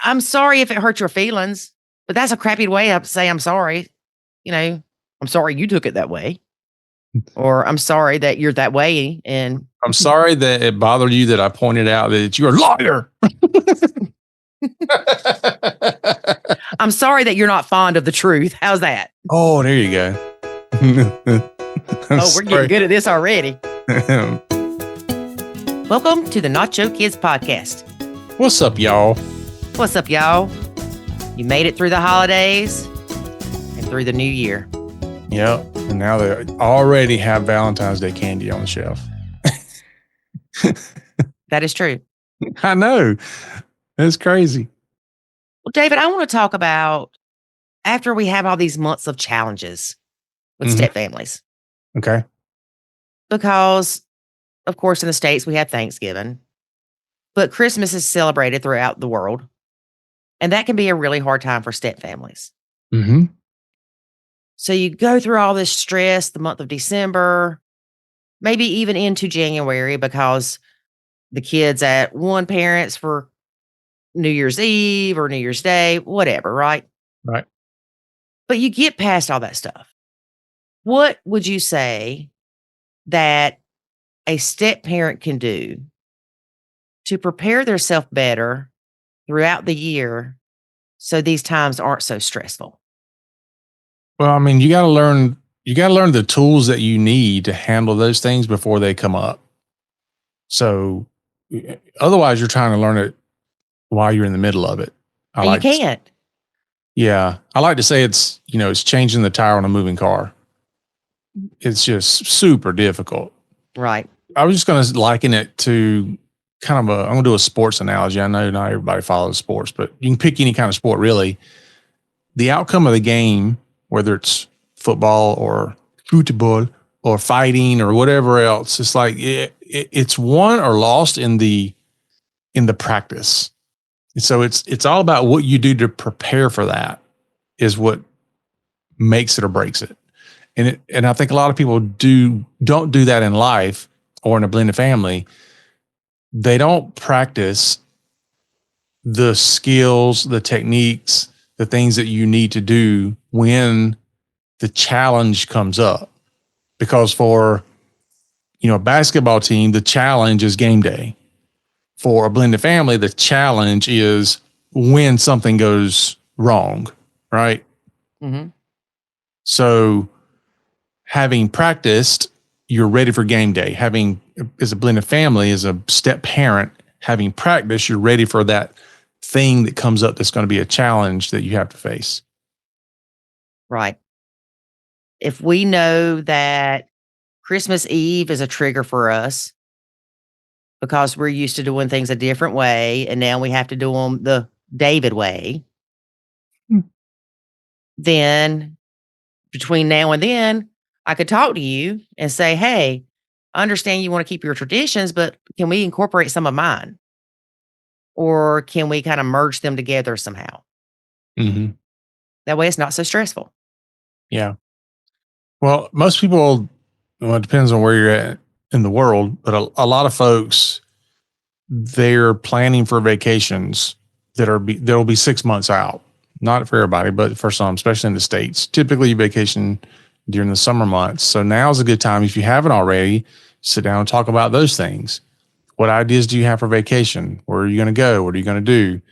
I'm sorry if it hurt your feelings, but that's a crappy way to say I'm sorry. I'm sorry you took it that way, or I'm sorry that you're that way. And I'm sorry that it bothered you that I pointed out that you're a liar. I'm sorry that you're not fond of the truth. How's that? Oh, there you go. We're getting good at this already. Welcome to the Nacho Kids podcast. What's up, y'all? What's up, y'all? You made it through the holidays and through the new year. Yep. And now they already have Valentine's Day candy on the shelf. That is true. I know. It's crazy. Well, David, I want to talk about after we have all these months of challenges with step families. Okay. Because, of course, in the States, we have Thanksgiving, but Christmas is celebrated throughout the world. And that can be a really hard time for step families. Mm-hmm. So you go through all this stress the month of December, maybe even into January, because the kids at one parent's for New Year's Eve or New Year's Day, whatever, right? Right. But you get past all that stuff. What would you say that a step parent can do to prepare themselves better throughout the year so these times aren't so stressful? Well, I mean, you got to learn the tools that you need to handle those things before they come up. So otherwise you're trying to learn it while you're in the middle of it. You can't. Yeah. I like to say it's changing the tire on a moving car. It's just super difficult. Right. I was just going to liken it to I'm going to do a sports analogy. I know not everybody follows sports, but you can pick any kind of sport, really. The outcome of the game, whether it's football or football or fighting or whatever else, it's like it's won or lost in the practice. So it's all about what you do to prepare for that is what makes it or breaks it. And I think a lot of people don't do that in life or in a blended family. They don't practice the skills, the techniques, the things that you need to do when the challenge comes up. Because for, a basketball team, the challenge is game day. For a blended family, the challenge is when something goes wrong, right? Mm-hmm. So having practiced, you're ready for game day. Having, as a blended family, as a step parent, having practiced, you're ready for that thing that comes up that's going to be a challenge that you have to face. Right. If we know that Christmas Eve is a trigger for us because we're used to doing things a different way, and now we have to do them the David way, then between now and then, I could talk to you and say, hey, I understand you want to keep your traditions, but can we incorporate some of mine? Or can we kind of merge them together somehow? Mm-hmm. That way it's not so stressful. Yeah. Well, most people, it depends on where you're at in the world, but a lot of folks, they're planning for vacations that'll be 6 months out. Not for everybody, but for some, especially in the States. Typically you vacation during the summer months. So now's a good time, if you haven't already, sit down and talk about those things. What ideas do you have for vacation? Where are you going to go? What are you going to do?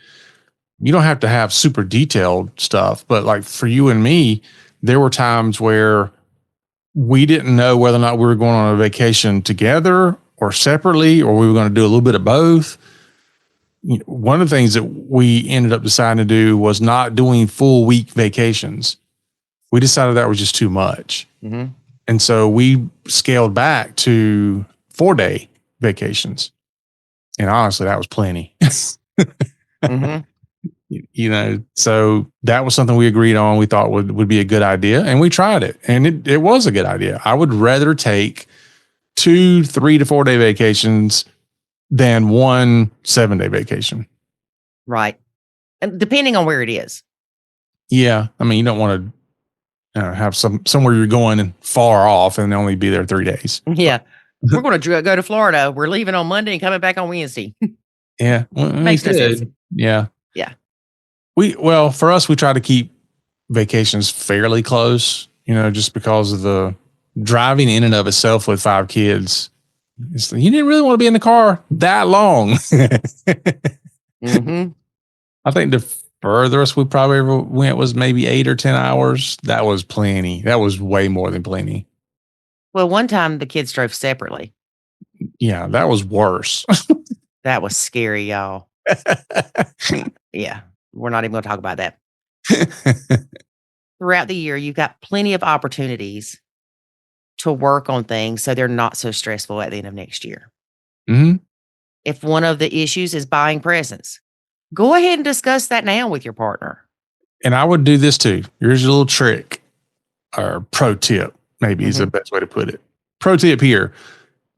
You don't have to have super detailed stuff, but like for you and me, there were times where we didn't know whether or not we were going on a vacation together or separately, or we were going to do a little bit of both. One of the things that we ended up deciding to do was not doing full week vacations. We decided that was just too much. Mm-hmm. And so we scaled back to 4-day vacations. And honestly, that was plenty. Mm-hmm. So that was something we agreed on. We thought would be a good idea. And we tried it. And it was a good idea. I would rather take 2, 3 to 4 day vacations than 1 7-day vacation. Right. And depending on where it is. Yeah. I mean, you don't want to have somewhere you're going and far off and only be there 3 days. Yeah. We're going to go to Florida. We're leaving on Monday and coming back on Wednesday. Yeah. Well, Makes no sense. Yeah. Yeah. For us, we try to keep vacations fairly close, just because of the driving in and of itself with 5 kids. You didn't really want to be in the car that long. Mm-hmm. I think the furthest we probably ever went was maybe 8 or 10 hours. That was plenty. That was way more than plenty. Well, one time the kids drove separately. Yeah, that was worse. That was scary, y'all. Yeah, we're not even going to talk about that. Throughout the year, you've got plenty of opportunities to work on things so they're not so stressful at the end of next year. Mm-hmm. If one of the issues is buying presents, go ahead and discuss that now with your partner. And I would do this too. Here's a little trick or pro tip, maybe is the best way to put it. Pro tip here.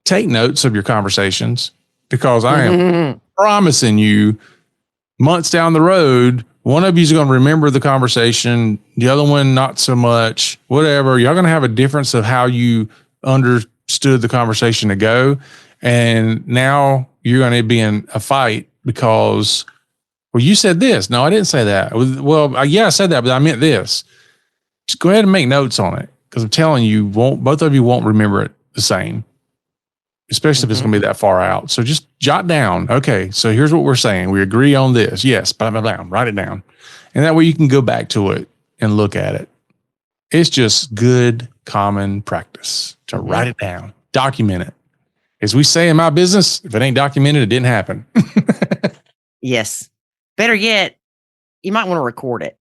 Take notes of your conversations, because I am promising you months down the road, one of you is going to remember the conversation, the other one not so much, whatever. Y'all going to have a difference of how you understood the conversation to go. And now you're going to be in a fight because, well, you said this. No, I didn't say that. Well, yeah, I said that, but I meant this. Just go ahead and make notes on it, because I'm telling you, both of you won't remember it the same, especially if it's going to be that far out. So just jot down. Okay, so here's what we're saying. We agree on this. Yes, blah, blah, blah. Write it down. And that way you can go back to it and look at it. It's just good common practice to write it down, document it. As we say in my business, if it ain't documented, it didn't happen. Yes. Better yet, you might want to record it,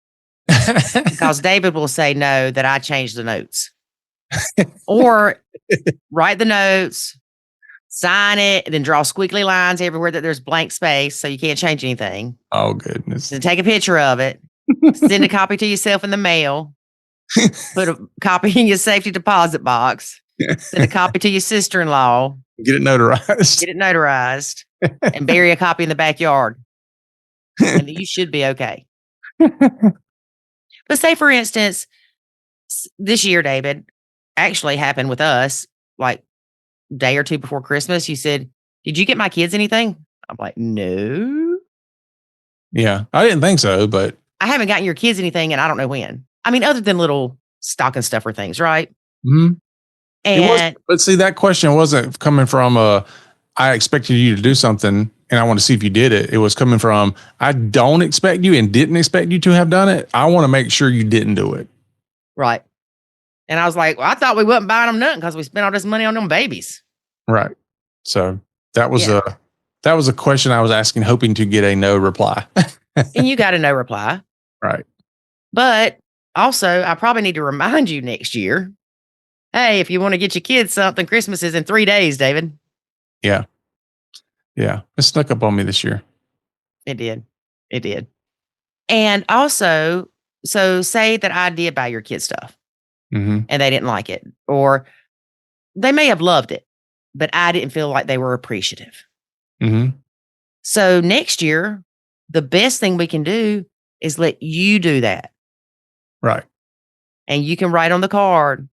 because David will say no, that I changed the notes. Or write the notes, sign it, and then draw squiggly lines everywhere that there's blank space so you can't change anything. Oh, goodness. Then take a picture of it, send a copy to yourself in the mail, put a copy in your safety deposit box, send a copy to your sister-in-law. Get it notarized. Get it notarized, and bury a copy in the backyard. And you should be okay. But say, for instance, this year, David, actually happened with us, like day or two before Christmas. You said, "Did you get my kids anything?" I'm like, "No." Yeah, I didn't think so, but I haven't gotten your kids anything, and I don't know when. I mean, other than little stocking stuffer things, right? mm-hmm. And but see, that question wasn't coming from I expected you to do something and I want to see if you did it. It was coming from, I don't expect you and didn't expect you to have done it. I want to make sure you didn't do it. Right. And I was like, well, I thought we wasn't buying them nothing because we spent all this money on them babies. Right. So that was a question I was asking, hoping to get a no reply. And you got a no reply. Right. But also, I probably need to remind you next year, hey, if you want to get your kids something, Christmas is in 3 days, David. Yeah. Yeah. It snuck up on me this year. It did. It did. And also, so say that I did buy your kids stuff and they didn't like it, or they may have loved it, but I didn't feel like they were appreciative. So next year, the best thing we can do is let you do that. Right. And you can write on the card,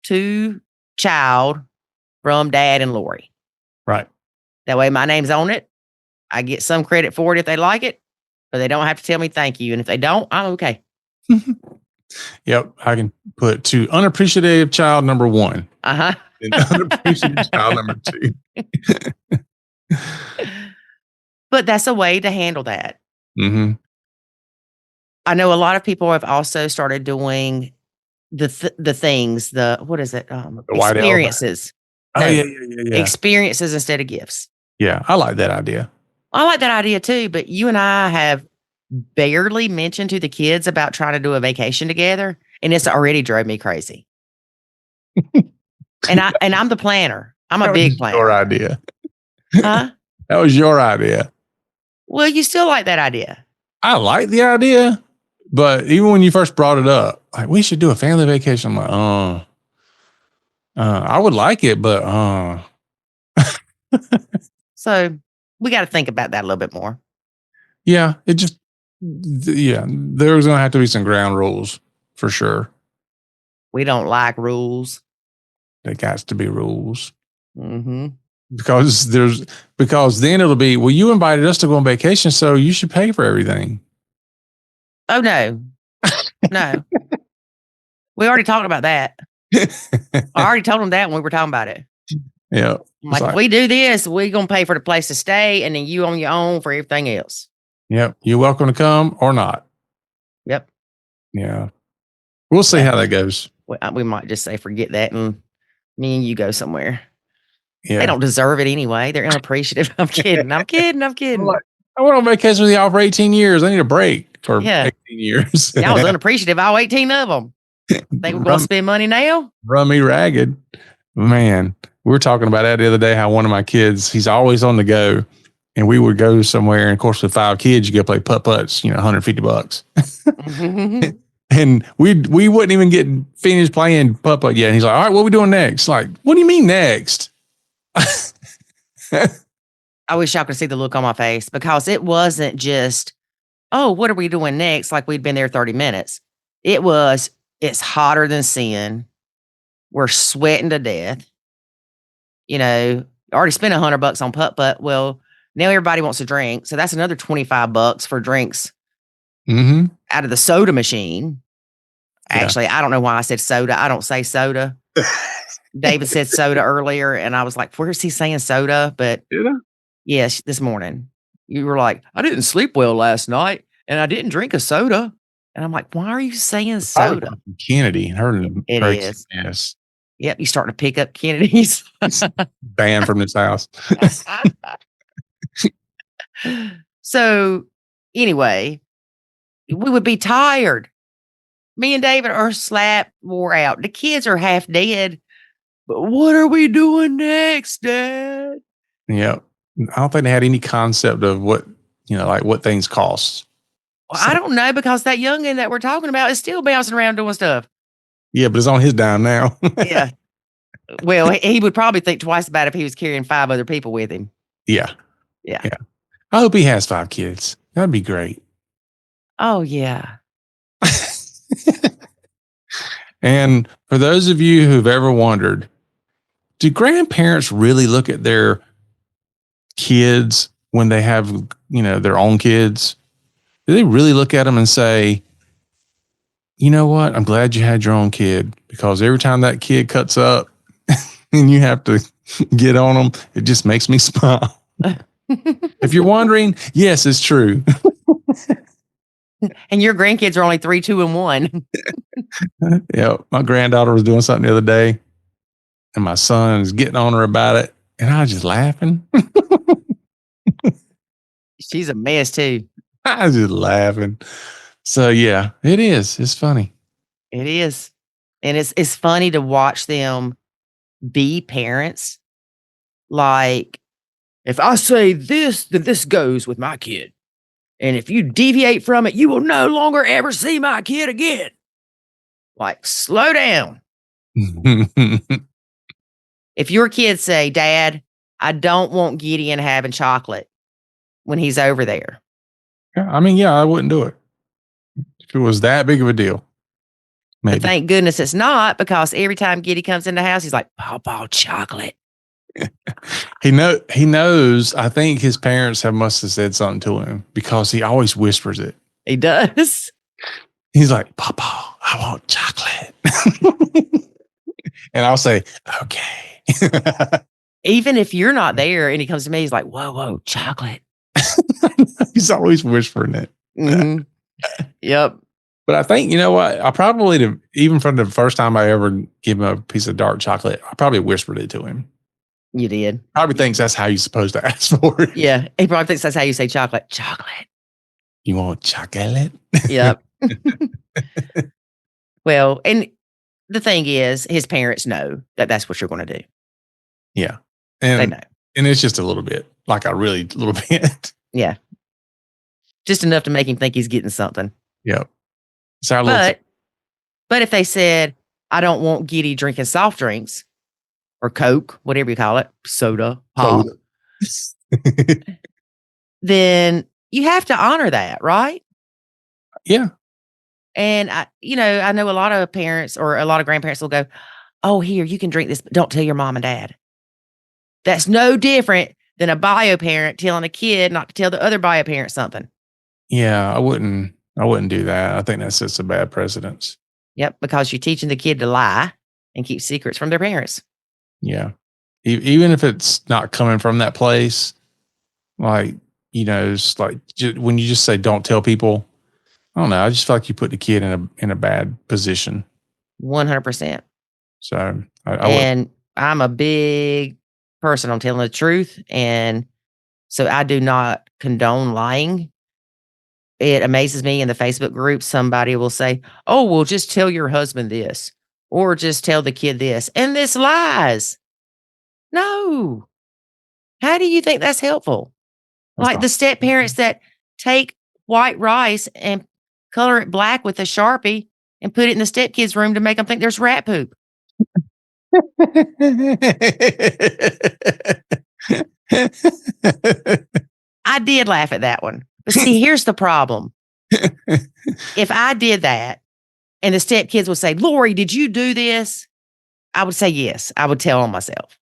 to child from Dad and Lori. Right. That way my name's on it. I get some credit for it if they like it, but they don't have to tell me thank you. And if they don't, I'm okay. Yep. I can put to unappreciative child number 1. And unappreciative child number 2. But that's a way to handle that. I know a lot of people have also started doing the things, what is it? Experiences. Experiences instead of gifts. Yeah, I like that idea. I like that idea too, but you and I have barely mentioned to the kids about trying to do a vacation together, and it's already drove me crazy. and I'm the planner. I'm a big planner. Your idea. Huh? That was your idea. Well, you still like that idea. I like the idea, but even when you first brought it up, like, we should do a family vacation. I'm like, I would like it, but So we got to think about that a little bit more. Yeah, there's going to have to be some ground rules for sure. We don't like rules. There got to be rules. Because then it'll be, well, you invited us to go on vacation, so you should pay for everything. Oh, no. No. We already talked about that. I already told them that when we were talking about it. Yeah. I'm like, if we do this, we're going to pay for the place to stay, and then you on your own for everything else. Yep. You're welcome to come or not. Yep. Yeah. We'll see how that goes. We might just say, forget that, and me and you go somewhere. Yeah. They don't deserve it anyway. They're unappreciative. I'm kidding. I'm kidding. I went on vacation with y'all for 18 years. I need a break for 18 years. Yeah, I was unappreciative. All 18 of them. Think we're going to spend money now? Run me ragged. Man, we were talking about that the other day, how one of my kids, he's always on the go. And we would go somewhere. And of course, with 5 kids, you go play putt-putts, $150. And we wouldn't even get finished playing putt-putt yet. And he's like, all right, what are we doing next? Like, what do you mean next? I wish y'all could see the look on my face, because it wasn't just, oh, what are we doing next? Like we'd been there 30 minutes. It was, it's hotter than sin. We're sweating to death. Already spent $100 on putt-putt. Well, now everybody wants a drink. So that's another $25 for drinks out of the soda machine. Actually, I don't know why I said soda. I don't say soda. David said soda earlier, and I was like, where's he saying soda? But yes, this morning. You were like, I didn't sleep well last night, and I didn't drink a soda. And I'm like, why are you saying soda? Kennedy. It is. Yes. Yep, you're starting to pick up Kennedys. Banned from this house. So, anyway, we would be tired. Me and David are wore out. The kids are half dead. But what are we doing next, Dad? Yeah. I don't think they had any concept of what, what things cost. Well, I don't know, because that youngin' that we're talking about is still bouncing around doing stuff. Yeah, but it's on his dime now. Yeah. Well, he would probably think twice about it if he was carrying 5 other people with him. Yeah. Yeah. I hope he has 5 kids. That'd be great. Oh, yeah. And for those of you who've ever wondered, do grandparents really look at their kids when they have, their own kids? Do they really look at them and say, you know what? I'm glad you had your own kid, because every time that kid cuts up and you have to get on them, it just makes me smile. If you're wondering, yes, it's true. And your grandkids are only 3, 2, and 1. Yeah. My granddaughter was doing something the other day, and my son is getting on her about it, and I was just laughing. She's a mess too. I was just laughing. So yeah, it is. It's funny. It is. And it's funny to watch them be parents. Like, if I say this, then this goes with my kid. And if you deviate from it, you will no longer ever see my kid again. Like, slow down. If your kids say, Dad, I don't want Gideon having chocolate when he's over there. I wouldn't do it if it was that big of a deal. Maybe. But thank goodness it's not, because every time Giddy comes in the house, he's like, Pawpaw chocolate. He knows. I think his parents must have said something to him, because he always whispers it. He does. He's like, Pawpaw, I want chocolate. And I'll say, okay. Even if you're not there and he comes to me, he's like, whoa, chocolate. He's always whispering it. Mm-hmm. Yep. But I think, you know what? I probably, even from the first time I ever gave him a piece of dark chocolate, I probably whispered it to him. You did. Probably thinks that's how you're supposed to ask for it. Yeah. He probably thinks that's how you say chocolate. Chocolate. You want chocolate? Yep. Well, and the thing is, his parents know that that's what you're going to do. Yeah. And they know. And it's just a little bit, like a really little bit. Yeah. Just enough to make him think he's getting something. Yep. But if they said, I don't want Giddy drinking soft drinks or Coke, whatever you call it, soda, pop, then you have to honor that, right? Yeah. And I know a lot of parents or a lot of grandparents will go, oh, here, you can drink this, but don't tell your mom and dad. That's no different than a bio parent telling a kid not to tell the other bio parent something. Yeah, I wouldn't I wouldn't do that. I think that sets a bad precedence. Yep, because you're teaching the kid to lie and keep secrets from their parents. Yeah. Even if it's not coming from that place, like, it's like when you just say, don't tell people, I don't know. I just feel like you put the kid in a bad position. 100%. So I would. And I'm a big person on telling the truth. And so I do not condone lying. It amazes me in the Facebook group, somebody will say, oh, well, just tell your husband this, or just tell the kid this. And this lies. No. How do you think that's helpful? That's Like not. the step parents that take white rice and color it black with a Sharpie and put it in the stepkids' room to make them think there's rat poop. I did laugh at that one. But see, here's the problem. If I did that and the stepkids would say, Lori, did you do this? I would say yes. I would tell on myself.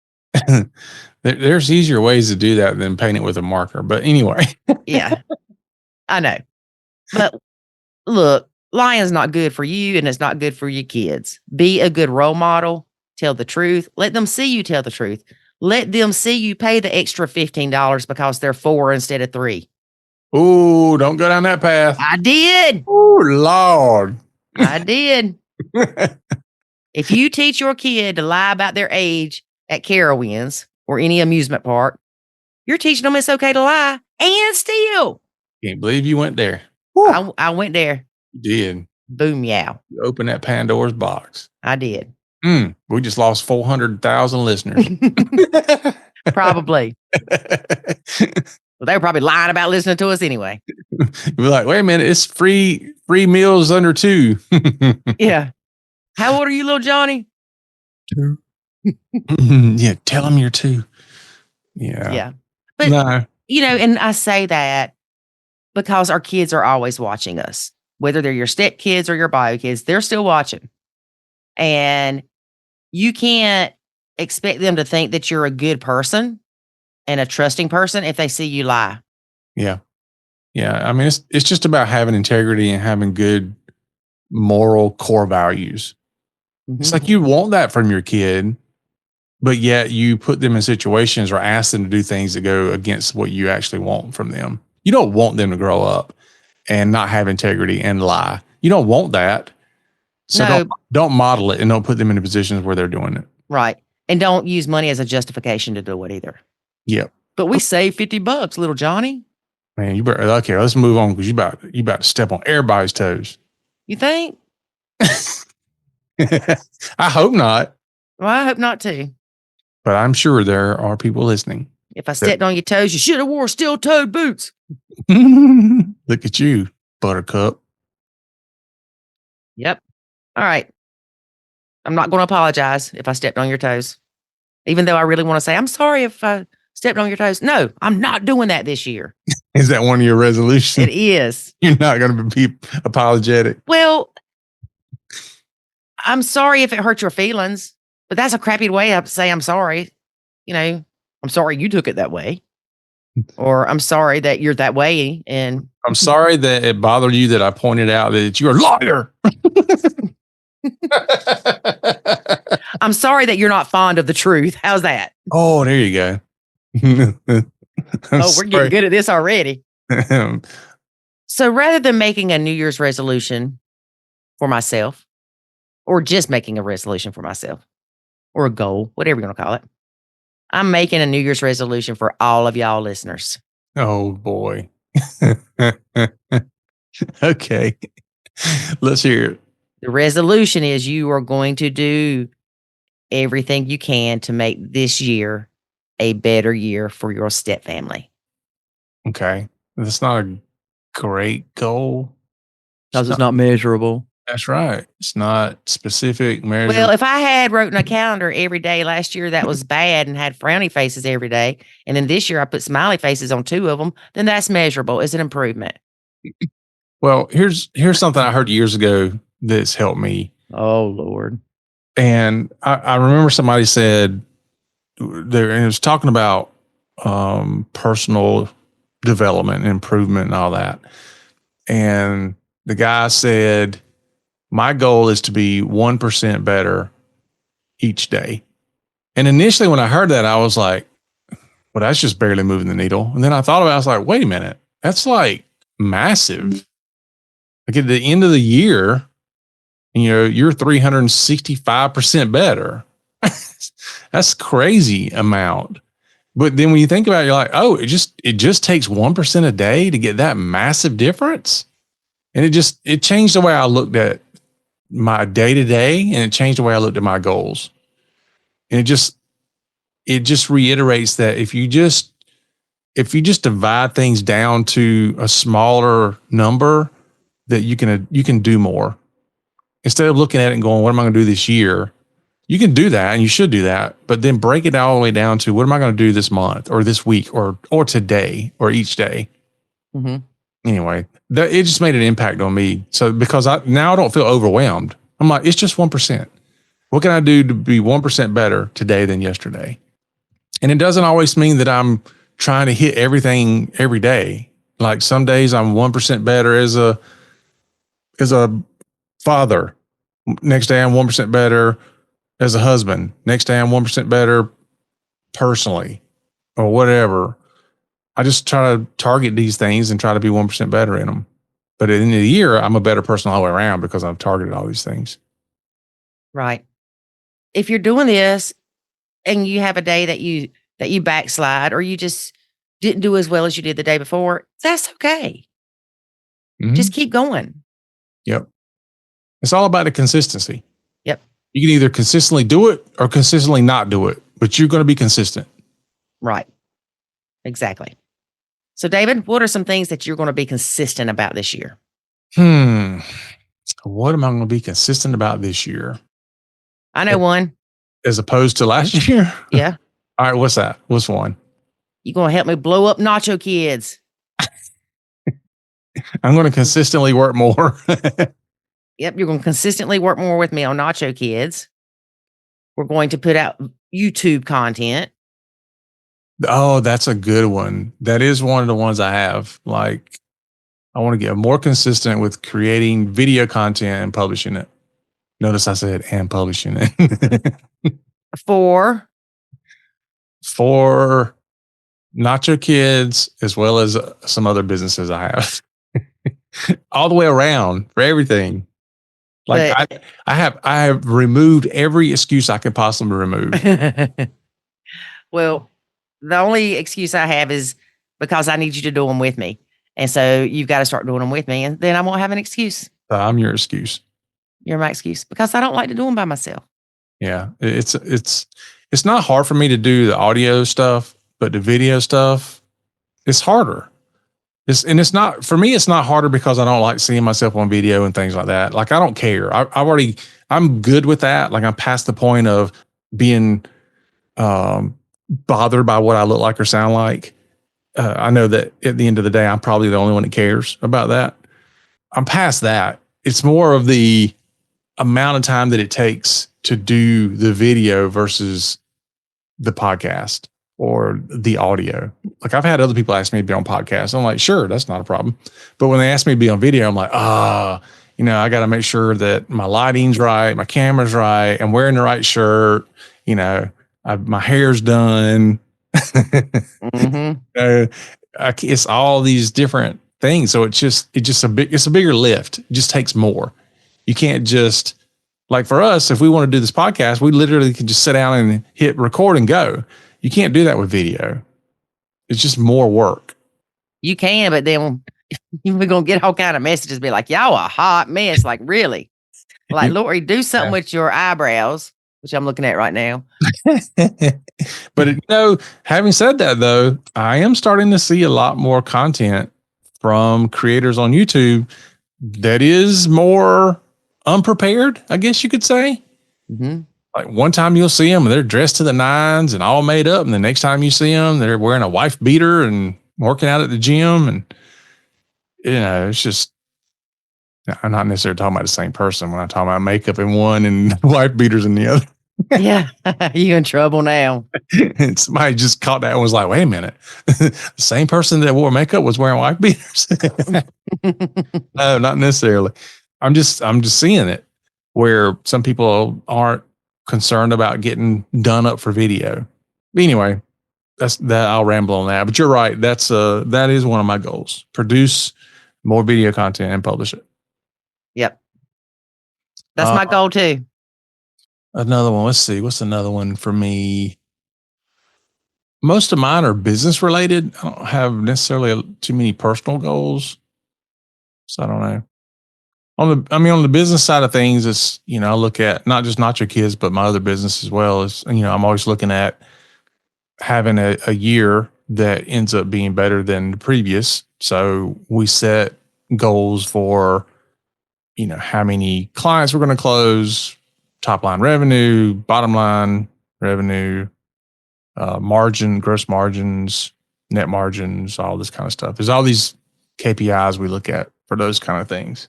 There's easier ways to do that than paint it with a marker. But anyway. Yeah, I know. But look, lying's not good for you and it's not good for your kids. Be a good role model. Tell the truth. Let them see you tell the truth. Let them see you pay the extra $15 because they're 4 instead of 3. Ooh, don't go down that path. I did. Oh, Lord. I did. If you teach your kid to lie about their age at Carowinds or any amusement park, you're teaching them it's okay to lie and steal. Can't believe you went there. I went there. You did. Boom, yow. You opened that Pandora's box. I did. We just lost 400,000 listeners. Probably. Well, they were probably lying about listening to us anyway. We're like, wait a minute, it's free meals under 2. Yeah. How old are you, little Johnny? 2. Yeah, tell them you're 2. Yeah. Yeah. But, no. And I say that because our kids are always watching us. Whether they're your step kids or your bio kids, they're still watching. And you can't expect them to think that you're a good person and a trusting person if they see you lie. Yeah. Yeah. I mean, it's just about having integrity and having good moral core values. Mm-hmm. It's like you want that from your kid, but yet you put them in situations or ask them to do things that go against what you actually want from them. You don't want them to grow up and not have integrity and lie. You don't want that. So don't model it and don't put them in positions where they're doing it. Right. And don't use money as a justification to do it either. Yep. But we saved $50, little Johnny. Man, you better, okay, let's move on because you about to step on everybody's toes. You think? I hope not. Well, I hope not too. But I'm sure there are people listening. If I stepped on your toes, you should have wore steel-toed boots. Look at you, Buttercup. Yep. All right. I'm not going to apologize if I stepped on your toes. Even though I really want to say, I'm sorry if I stepped on your toes. No, I'm not doing that this year. Is that one of your resolutions? It is. You're not going to be apologetic. Well, I'm sorry if it hurt your feelings, but that's a crappy way to say I'm sorry. I'm sorry you took it that way. Or I'm sorry that you're that way. And I'm sorry that it bothered you that I pointed out that you're a liar. I'm sorry that you're not fond of the truth. How's that? Oh, there you go. We're getting good at this already. So rather than making a New Year's resolution for myself, or just making a resolution for myself, or a goal, whatever you want to call it, I'm making a New Year's resolution for all of y'all listeners. Oh, boy. Okay. Let's hear it. The resolution is you are going to do everything you can to make this year a better year for your step family. Okay. That's not a great goal. Because it's not measurable. That's right. It's not specific, measurable. Well, if I had wrote in a calendar every day last year that was bad and had frowny faces every day, and then this year I put smiley faces on 2 of them, then that's measurable. It's an improvement. Well, here's something I heard years ago that's helped me. Oh, Lord. And I remember somebody said, and it was talking about personal development and improvement and all that. And the guy said, my goal is to be 1% better each day. And initially when I heard that, I was like, well, that's just barely moving the needle. And then I thought about it, I was like, wait a minute, that's like massive. Like at the end of the year, you're 365% better. That's crazy amount. But then when you think about it, you're like, oh, it just takes 1% a day to get that massive difference. And it changed the way I looked at my day to day, and it changed the way I looked at my goals. And it just reiterates that if you just divide things down to a smaller number, that you can do more. Instead of looking at it and going, what am I going to do this year? You can do that, and you should do that, but then break it all the way down to what am I going to do this month or this week or today or each day. Mm-hmm. Anyway, it just made an impact on me. So because I don't feel overwhelmed. I'm like, it's just 1%. What can I do to be 1% better today than yesterday? And it doesn't always mean that I'm trying to hit everything every day. Like some days I'm 1% better as a father. Next day I'm 1% better as a husband. Next day I'm 1% better personally or whatever. I just try to target these things and try to be 1% better in them. But at the end of the year, I'm a better person all the way around because I've targeted all these things. Right. If you're doing this and you have a day that you backslide or you just didn't do as well as you did the day before, that's okay. Mm-hmm. Just keep going. Yep. It's all about the consistency. Yep. You can either consistently do it or consistently not do it, but you're going to be consistent. Right. Exactly. So, David, what are some things that you're going to be consistent about this year? What am I going to be consistent about this year? I know one. As opposed to last year? Yeah. All right. What's that? What's one? You're going to help me blow up Nacho Kids. I'm going to consistently work more. Yep. You're going to consistently work more with me on Nacho Kids. We're going to put out YouTube content. Oh, that's a good one. That is one of the ones I have. Like, I want to get more consistent with creating video content and publishing it. Notice I said and publishing it. For Nacho Kids, as well as some other businesses I have. All the way around for everything. Like I have removed every excuse I could possibly remove. Well, the only excuse I have is because I need you to do them with me. And so you've got to start doing them with me. And then I won't have an excuse. I'm your excuse. You're my excuse because I don't like to do them by myself. Yeah. It's not hard for me to do the audio stuff, but the video stuff, it's harder. It's not, for me, it's not harder because I don't like seeing myself on video and things like that. Like, I don't care. I'm good with that. Like, I'm past the point of being bothered by what I look like or sound like. I know that at the end of the day, I'm probably the only one that cares about that. I'm past that. It's more of the amount of time that it takes to do the video versus the podcast or the audio. Like, I've had other people ask me to be on podcasts. I'm like, sure, that's not a problem. But when they ask me to be on video, I'm like, I got to make sure that my lighting's right, my camera's right, I'm wearing the right shirt, my hair's done. Mm-hmm. It's all these different things. So it's a bigger lift. It just takes more. You can't just, like, for us, if we want to do this podcast, we literally can just sit down and hit record and go. You can't do that with video. It's just more work. You can, but then we're going to get all kind of messages, be like, y'all a hot mess. Like, really? Like, Lori, do something with your eyebrows, which I'm looking at right now. But, having said that, though, I am starting to see a lot more content from creators on YouTube that is more unprepared, I guess you could say. Mm-hmm. Like, one time you'll see them and they're dressed to the nines and all made up. And the next time you see them, they're wearing a wife beater and working out at the gym. And, it's just, I'm not necessarily talking about the same person when I talk about makeup in one and wife beaters in the other. Yeah. You in trouble now. And somebody just caught that and was like, wait a minute. The same person that wore makeup was wearing wife beaters. No, not necessarily. I'm just seeing it where some people aren't concerned about getting done up for video. But anyway, that's that. I'll ramble on that. But you're right. That is one of my goals. Produce more video content and publish it. Yep. That's Uh, my goal too. Another one. Let's see. What's another one for me? Most of mine are business related. I don't have necessarily too many personal goals. So I don't know. On the business side of things, it's, I look at not just Nacho Kids, but my other business as well. Is, I'm always looking at having a year that ends up being better than the previous. So we set goals for, how many clients we're going to close, top line revenue, bottom line revenue, margin, gross margins, net margins, all this kind of stuff. There's all these KPIs we look at for those kind of things.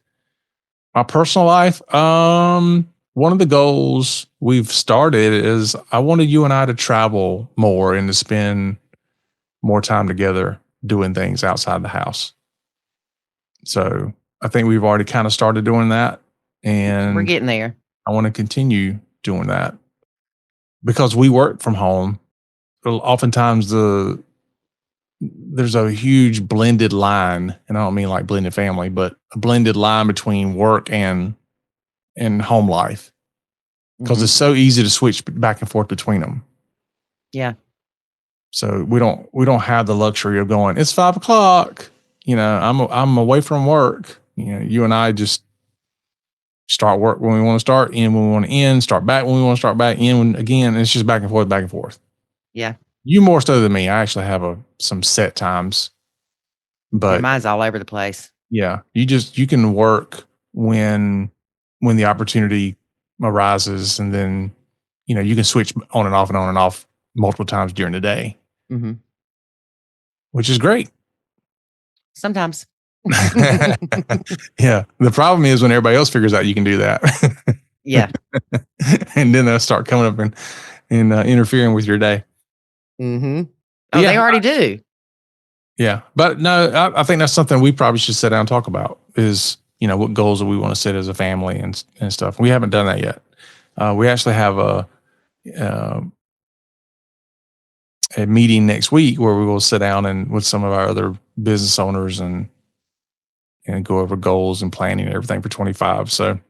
My personal life, one of the goals we've started is I wanted you and I to travel more and to spend more time together doing things outside the house. So I think we've already kind of started doing that. And we're getting there. I want to continue doing that because we work from home. Oftentimes there's a huge blended line, and I don't mean like blended family, but a blended line between work and home life because it's so easy to switch back and forth between them. Yeah. So we don't have the luxury of going, it's 5 o'clock. I'm away from work. You and I just start work when we want to start, end when we want to end, start back when we want to start back, end when again. It's just back and forth, back and forth. Yeah. You more so than me. I actually have some set times, but mine's all over the place. Yeah, you can work when the opportunity arises, and then you can switch on and off and on and off multiple times during the day, which is great. Sometimes. Yeah, the problem is when everybody else figures out you can do that. Yeah, and then they'll start coming up and interfering with your day. Oh, yeah, they already do. Yeah. But no, I think that's something we probably should sit down and talk about is, what goals that we want to set as a family and stuff. We haven't done that yet. We actually have a meeting next week where we will sit down and with some of our other business owners and go over goals and planning and everything for 25. So it'd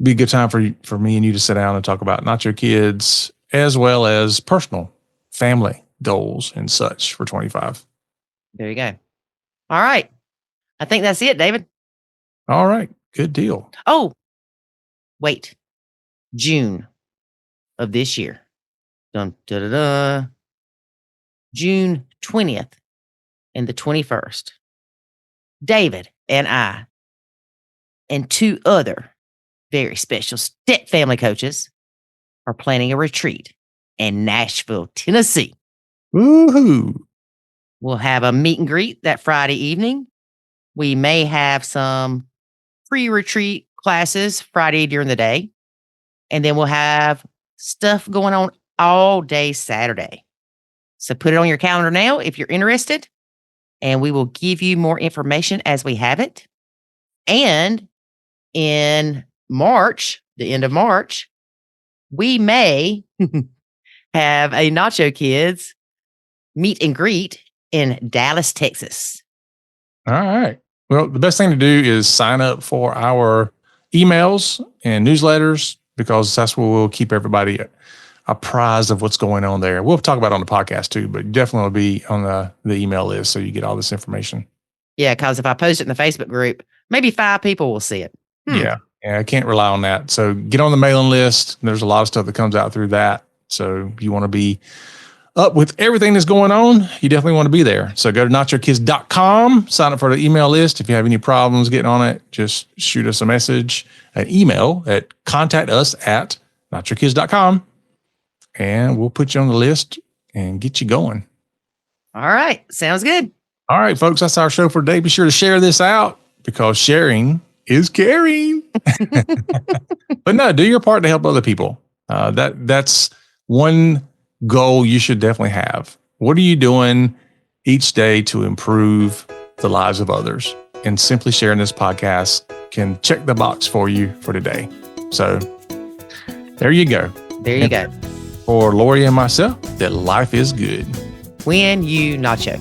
be a good time for me and you to sit down and talk about Nacho Kids as well as personal family goals and such for 25. There you go. All right. I think that's it, David. All right. Good deal. Oh, wait. June of this year. June 20th and the 21st. David and I and 2 other very special step family coaches are planning a retreat in Nashville, Tennessee. Woohoo. We'll have a meet and greet that Friday evening. We may have some pre-retreat classes Friday during the day. And then we'll have stuff going on all day Saturday. So put it on your calendar now if you're interested. And we will give you more information as we have it. And in March, the end of March, we may have a Nacho Kids meet and greet in Dallas, Texas. All right. Well, the best thing to do is sign up for our emails and newsletters because that's where we'll keep everybody apprised of what's going on there. We'll talk about it on the podcast too, but definitely will be on the email list so you get all this information. Yeah, because if I post it in the Facebook group, maybe 5 people will see it. Yeah, I can't rely on that. So get on the mailing list. There's a lot of stuff that comes out through that. So if you want to be up with everything that's going on, you definitely want to be there. So go to nachokids.com, sign up for the email list. If you have any problems getting on it, just shoot us a message, an email at contact@nachokids.com, and we'll put you on the list and get you going. All right. Sounds good. All right, folks, that's our show for today. Be sure to share this out because sharing is caring. But no, do your part to help other people. That's one goal you should definitely have. What are you doing each day to improve the lives of others? And simply sharing this podcast can check the box for you for today. So there you go. There you go. For Lori and myself, that life is good. When you Nacho.